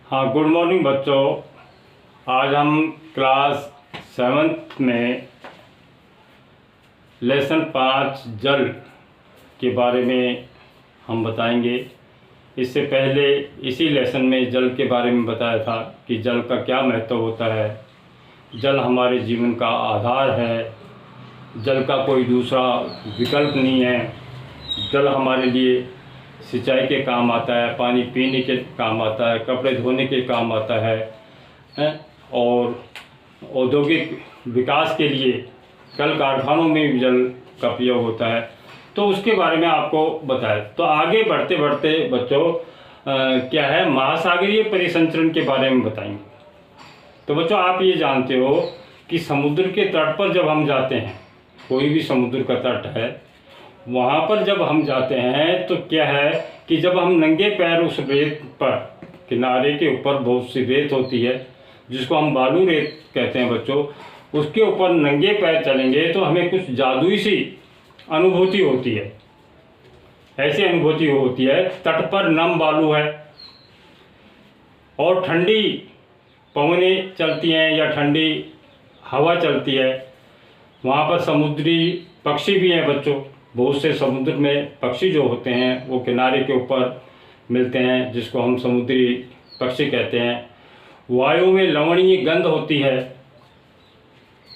हाँ, good morning बच्चों। आज हम क्लास 7th में लेसन 5 जल के बारे में हम बताएंगे। इससे पहले इसी लेसन में जल के बारे में बताया था कि जल का क्या महत्व होता है। जल हमारे जीवन का आधार है, जल का कोई दूसरा विकल्प नहीं है। जल हमारे लिए सिंचाई के काम आता है, पानी पीने के काम आता है, कपड़े धोने के काम आता है और औद्योगिक विकास के लिए कल कारखानों में भी जल का प्रयोग होता है। तो उसके बारे में आपको बताया। तो आगे बढ़ते बढ़ते बच्चों क्या है, महासागरीय परिसंचरण के बारे में बताएंगे। तो बच्चों आप ये जानते हो कि समुद्र के तट पर जब हम जाते हैं, कोई भी समुद्र का तट है, वहाँ पर जब हम जाते हैं तो क्या है कि जब हम नंगे पैर उस रेत पर, किनारे के ऊपर बहुत सी रेत होती है जिसको हम बालू रेत कहते हैं बच्चों, उसके ऊपर नंगे पैर चलेंगे तो हमें कुछ जादुई सी अनुभूति होती है। ऐसी अनुभूति होती है, तट पर नम बालू है और ठंडी पवनें चलती हैं या ठंडी हवा चलती है। वहाँ पर समुद्री पक्षी भी हैं बच्चों। बहुत से समुद्र में पक्षी जो होते हैं वो किनारे के ऊपर मिलते हैं, जिसको हम समुद्री पक्षी कहते हैं। वायु में लवणीय गंध होती है,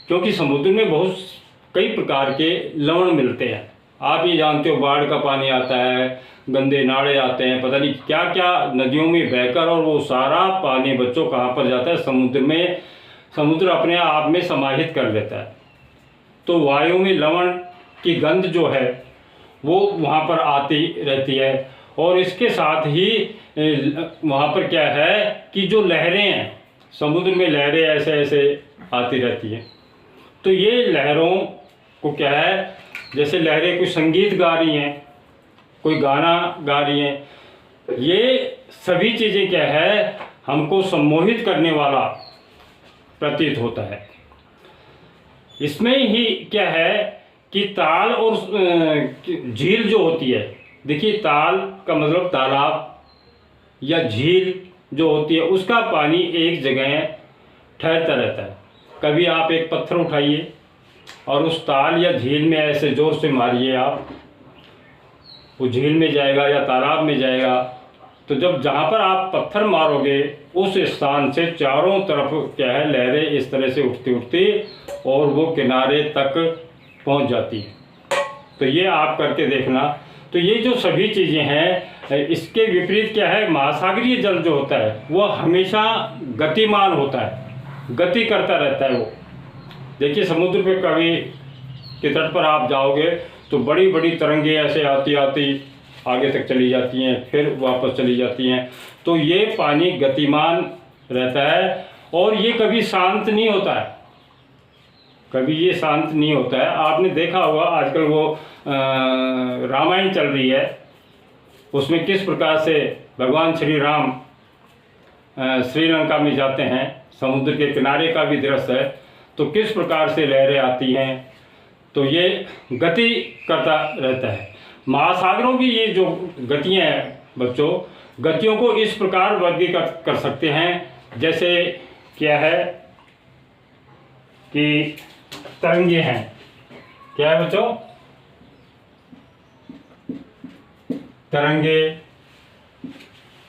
क्योंकि समुद्र में बहुत कई प्रकार के लवण मिलते हैं। आप ये जानते हो, बाढ़ का पानी आता है, गंदे नाले आते हैं, पता नहीं क्या क्या नदियों में बहकर, और वो सारा पानी बच्चों कहाँ पर जाता है, समुद्र में। समुद्र अपने आप में समाहित कर लेता है। तो वायु में लवण की गंध जो है वो वहाँ पर आती रहती है। और इसके साथ ही वहाँ पर क्या है कि जो लहरें हैं, समुद्र में लहरें ऐसे ऐसे आती रहती हैं। तो ये लहरों को क्या है, जैसे लहरें कोई संगीत गा रही हैं, कोई गाना गा रही हैं, ये सभी चीज़ें क्या है हमको सम्मोहित करने वाला प्रतीत होता है। इसमें ही क्या है कि ताल और झील जो होती है, देखिए ताल का मतलब तालाब या झील जो होती है, उसका पानी एक जगह ठहरता रहता है। कभी आप एक पत्थर उठाइए और उस ताल या झील में ऐसे जोर से मारिए, आप वो झील में जाएगा या तालाब में जाएगा। तो जब जहाँ पर आप पत्थर मारोगे उस स्थान से चारों तरफ क्या है लहरें इस तरह से उठती उठती और वो किनारे तक पहुँच जाती है। तो ये आप करके देखना। तो ये जो सभी चीज़ें हैं, इसके विपरीत क्या है, महासागरीय जल जो होता है वो हमेशा गतिमान होता है, गति करता रहता है वो। देखिए समुद्र पे कभी के तट पर आप जाओगे तो बड़ी बड़ी तरंगे ऐसे आती आती आगे तक चली जाती हैं, फिर वापस चली जाती हैं। तो ये पानी गतिमान रहता है और ये कभी शांत नहीं होता है, कभी ये शांत नहीं होता है। आपने देखा होगा आजकल वो रामायण चल रही है, उसमें किस प्रकार से भगवान श्री राम श्रीलंका में जाते हैं, समुद्र के किनारे का भी दृश्य है, तो किस प्रकार से लहरें आती हैं। तो ये गति करता रहता है। महासागरों की ये जो गतियाँ हैं बच्चों, गतियों को इस प्रकार वर्गीकृत कर सकते हैं। जैसे क्या है कि तरंगे हैं, क्या है बच्चों, तरंगे,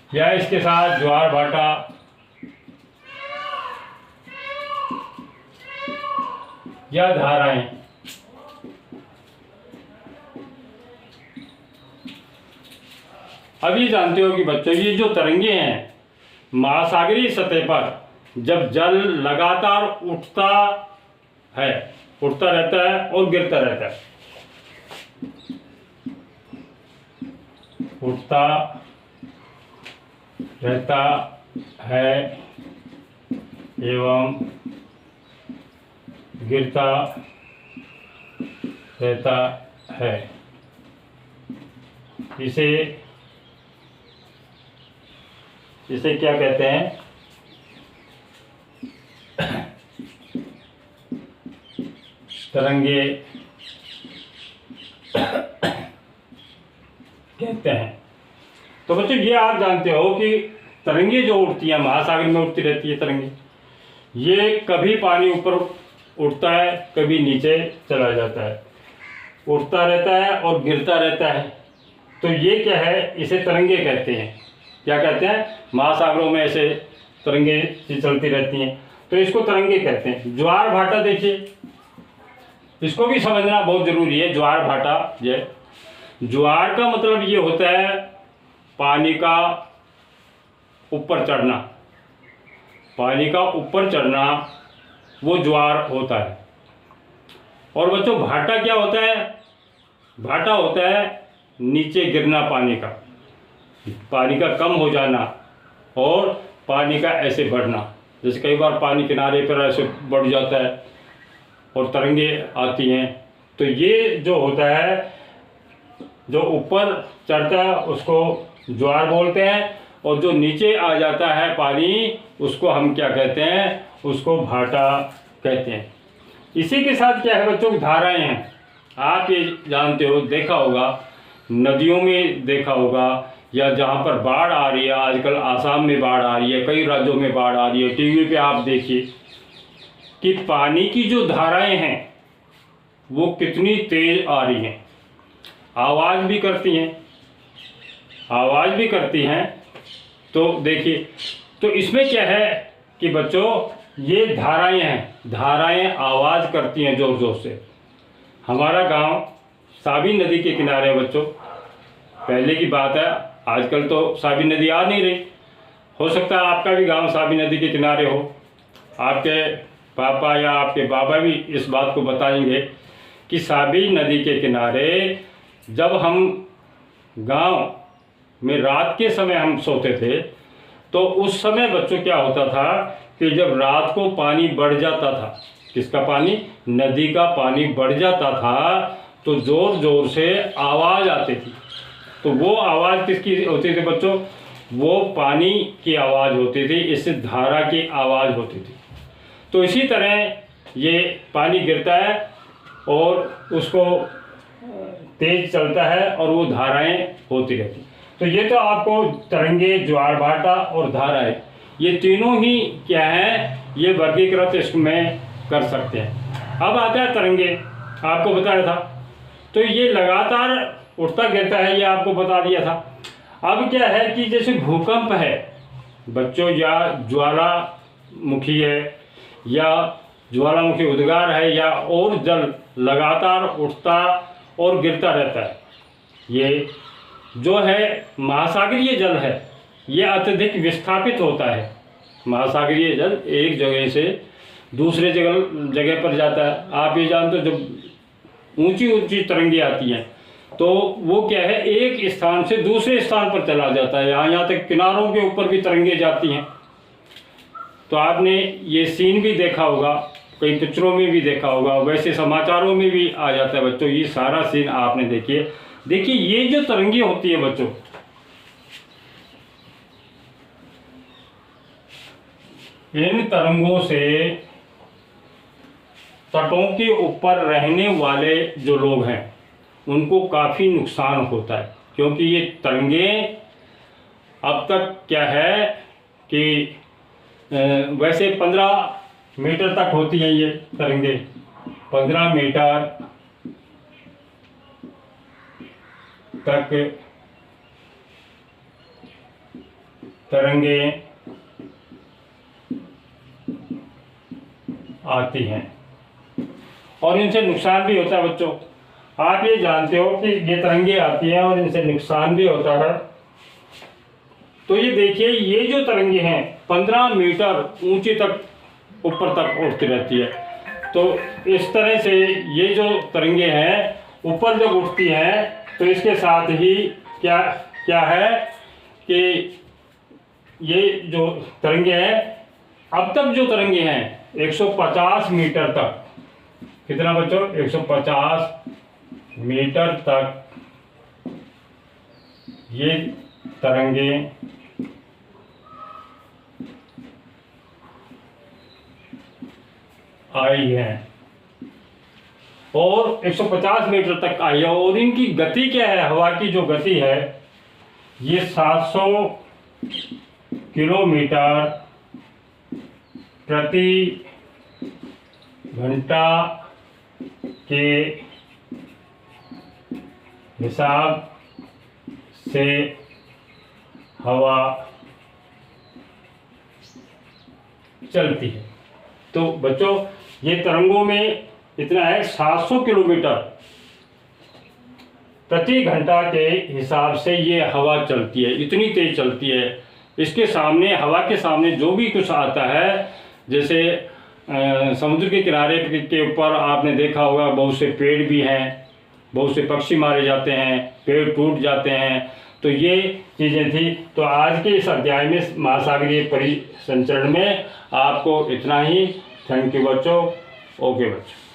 या इसके साथ ज्वार भाटा, या धाराएं। अब ये जानते हो कि बच्चों ये जो तरंगे हैं, महासागरीय सतह पर जब जल लगातार उठता रहता है और गिरता रहता है, उठता रहता है एवं गिरता रहता है, इसे क्या कहते हैं, तरंगे कहते हैं। तो बच्चों ये आप जानते हो कि तरंगे जो उठती हैं महासागर में उठती रहती है तरंगे, ये कभी पानी ऊपर उठता है कभी नीचे चला जाता है, उठता रहता है और गिरता रहता है। तो ये क्या है, इसे तरंगे कहते हैं। क्या कहते हैं, महासागरों में ऐसे तरंगे चलती रहती हैं, तो इसको तरंगे कहते हैं। ज्वार भाटा देखिए, इसको भी समझना बहुत जरूरी है। ज्वार भाटा, ज्वार का मतलब ये होता है पानी का ऊपर चढ़ना, पानी का ऊपर चढ़ना वो ज्वार होता है। और बच्चों भाटा क्या होता है, भाटा होता है नीचे गिरना पानी का कम हो जाना और पानी का ऐसे बढ़ना। जैसे कई बार पानी किनारे पर ऐसे बढ़ जाता है और तरंगे आती हैं, तो ये जो होता है जो ऊपर चढ़ता है उसको ज्वार बोलते हैं, और जो नीचे आ जाता है पानी उसको हम क्या कहते हैं, उसको भाटा कहते हैं। इसी के साथ क्या है बच्चों, धाराएं हैं। आप ये जानते हो, देखा होगा नदियों में, देखा होगा या जहाँ पर बाढ़ आ रही है, आजकल आसाम में बाढ़ आ रही है, कई राज्यों में बाढ़ आ रही है, टीवी पे आप देखिए कि पानी की जो धाराएं हैं वो कितनी तेज आ रही हैं, आवाज़ भी करती हैं, आवाज़ भी करती हैं। तो देखिए, तो इसमें क्या है कि बच्चों ये धाराएं हैं, धाराएं आवाज़ करती हैं ज़ोर ज़ोर से। हमारा गांव साबी नदी के किनारे है बच्चों, पहले की बात है, आजकल तो साबी नदी आ नहीं रही। हो सकता है आपका भी गांव साबी नदी के किनारे हो, आपके पापा या आपके बाबा भी इस बात को बताएंगे कि साबी नदी के किनारे जब हम गांव में रात के समय हम सोते थे, तो उस समय बच्चों क्या होता था कि जब रात को पानी बढ़ जाता था, किसका पानी, नदी का पानी बढ़ जाता था, तो ज़ोर ज़ोर से आवाज़ आती थी। तो वो आवाज़ किसकी होती थी बच्चों, वो पानी की आवाज़ होती थी, इससे धारा की आवाज़ होती थी। तो इसी तरह ये पानी गिरता है और उसको तेज चलता है और वो धाराएं होती रहती। तो ये तो आपको तरंगे, ज्वार भाटा और धाराएं, ये तीनों ही क्या है, ये वर्गीकृत इसमें कर सकते हैं। अब आता है तरंगे, आपको बताया था, तो ये लगातार उठता गिरता है, ये आपको बता दिया था। अब क्या है कि जैसे भूकंप है बच्चों, या ज्वालामुखी है, या ज्वालामुखी उद्गार है, या और जल लगातार उठता और गिरता रहता है, ये जो है महासागरीय जल है, ये अत्यधिक विस्थापित होता है। महासागरीय जल एक जगह से दूसरे जगह पर जाता है। आप ये जानते हो, जब ऊंची ऊंची तरंगे आती हैं तो वो क्या है, एक स्थान से दूसरे स्थान पर चला जाता है, यहाँ तक किनारों के ऊपर भी तरंगे जाती हैं। तो आपने ये सीन भी देखा होगा, कई पिक्चरों में भी देखा होगा, वैसे समाचारों में भी आ जाता है बच्चों, ये सारा सीन आपने देखिए ये जो तरंगे होती है बच्चों, इन तरंगों से तटों के ऊपर रहने वाले जो लोग हैं उनको काफ़ी नुकसान होता है, क्योंकि ये तरंगे अब तक क्या है कि वैसे 15 मीटर तक होती हैं ये तरंगे, 15 मीटर तक तरंगे आती हैं और इनसे नुकसान भी होता है बच्चों। आप ये जानते हो कि ये तरंगे आती हैं और इनसे नुकसान भी होता है। तो ये देखिए, ये जो तरंगे हैं 15 मीटर ऊंची तक ऊपर तक उठती रहती है। तो इस तरह से ये जो तरंगे हैं ऊपर जब उठती हैं तो इसके साथ ही क्या है कि ये जो तरंगे हैं, अब तक जो तरंगे हैं 150 मीटर तक, कितना बच्चों, 150 मीटर तक ये तरंगे आई हैं और 150 मीटर तक आई है। और इनकी गति क्या है, हवा की जो गति है ये 700 किलोमीटर प्रति घंटा के हिसाब से हवा चलती है। तो बच्चों ये तरंगों में इतना है 700 किलोमीटर प्रति घंटा के हिसाब से ये हवा चलती है, इतनी तेज चलती है। इसके सामने, हवा के सामने जो भी कुछ आता है, जैसे समुद्र के किनारे के ऊपर आपने देखा होगा बहुत से पेड़ भी हैं, बहुत से पक्षी मारे जाते हैं, पेड़ टूट जाते हैं। तो ये चीज़ें थी। तो आज के इस अध्याय में महासागरीय परिसंचरण में आपको इतना ही। थैंक यू बच्चों। ओके बच्चों।